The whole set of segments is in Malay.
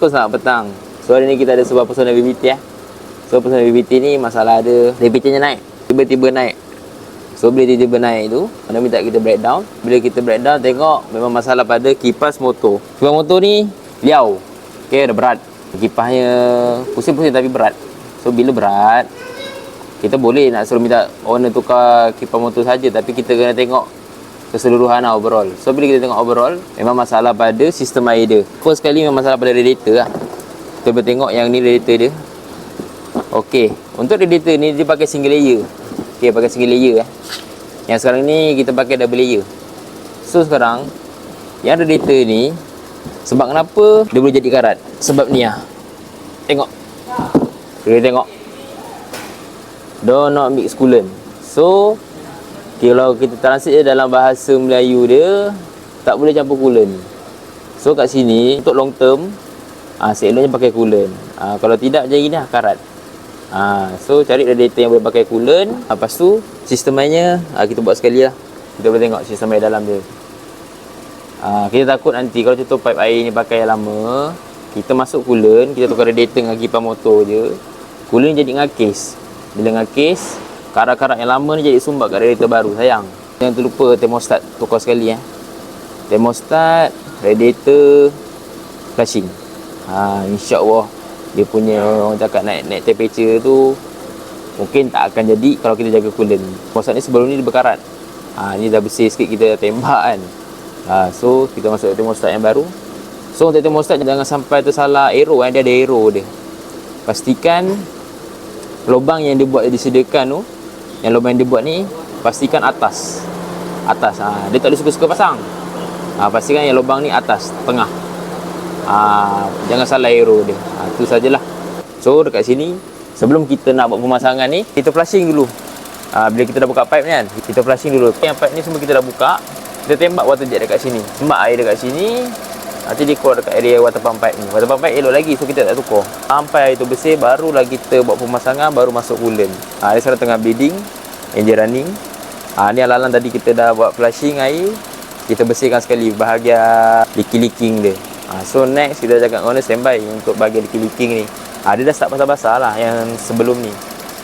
pukul selamat petang. So hari ni kita ada sebuah personal VVT ya. So personal VVT ni masalah ada temperature-nya naik, tiba-tiba naik. So bila tiba-tiba naik tu, mana minta kita breakdown. Bila kita breakdown, tengok memang masalah pada kipas motor. Kipas motor ni liau. Okay, ada berat. Kipasnya pusing-pusing tapi berat. So bila berat, kita boleh nak suruh minta owner tukar kipas motor saja, tapi kita kena tengok keseluruhan overall. So bila kita tengok overall, memang masalah pada sistem air dia. First sekali memang masalah pada radiator lah. Kita boleh tengok yang ni radiator dia. Okey, untuk radiator ni dia pakai single layer. Okey, pakai single layer Yang sekarang ni kita pakai double layer. So sekarang yang radiator ni, sebab kenapa dia boleh jadi karat? Sebab ni lah. Tengok. Boleh tengok. Do not mix coolant. So kalau kita translate dalam bahasa Melayu dia, tak boleh campur coolant. So kat sini untuk long term, seeloknya pakai coolant. Kalau tidak jadi ni karat. So cari radiator yang boleh pakai coolant. Lepas tu sistem airnya kita buat sekali lah. Kita boleh tengok sistem air dalam dia. Kita takut nanti kalau contoh pipe air ni pakai yang lama, kita masuk coolant, kita tukar radiator dengan kipas motor je, coolant jadi ngakis. Bila ngakis, karat-karat yang lama ni jadi sumbat kat radiator baru. Sayang. Jangan terlupa termostat, tukar sekali termostat, radiator, flushing. InsyaAllah dia punya orang cakap naik temperature tu mungkin tak akan jadi kalau kita jaga coolant. Termostat ni sebelum ni dia berkarat. Ni dah bersih sikit, kita tembak kan. So kita masuk termostat yang baru. So untuk termostat jangan sampai tersalah arrow dia ada arrow dia. Pastikan lubang yang dia buat, disediakan tu, yang lubang yang dia buat ni, pastikan atas. Dia tak boleh suka-suka pasang. Pastikan yang lubang ni atas, tengah. Jangan salah arrow dia. Itu sajalah. So dekat sini, sebelum kita nak buat pemasangan ni, kita flushing dulu. Bila kita dah buka pipe ni kan, kita flushing dulu. Yang pipe ni semua kita dah buka. Kita tembak water jet dekat sini. Tembak air dekat sini. Nanti dia keluar dekat area water pump pipe ni. Water pump pipe elok lagi, so kita tak tukar. Sampai air tu bersih, barulah kita buat pemasangan, baru masuk coolant. Dia sekarang tengah bleeding, engine running. Ni alang-alang tadi kita dah buat flushing air. Kita bersihkan sekali bahagian leaking dia. So next kita cakap owner standby untuk bahagian leaking ni. Dia dah start basah-basah lah yang sebelum ni,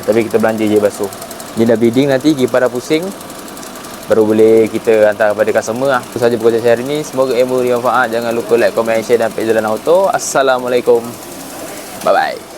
tapi kita belanja je basuh. Dia dah bleeding, nanti kipas dah pusing, baru boleh kita hantar kepada customer lah. Itu sahaja perkongsian saya hari ni. Semoga ilmu bermanfaat. Jangan lupa like, komen, share dan page Jalan Auto. Assalamualaikum. Bye bye.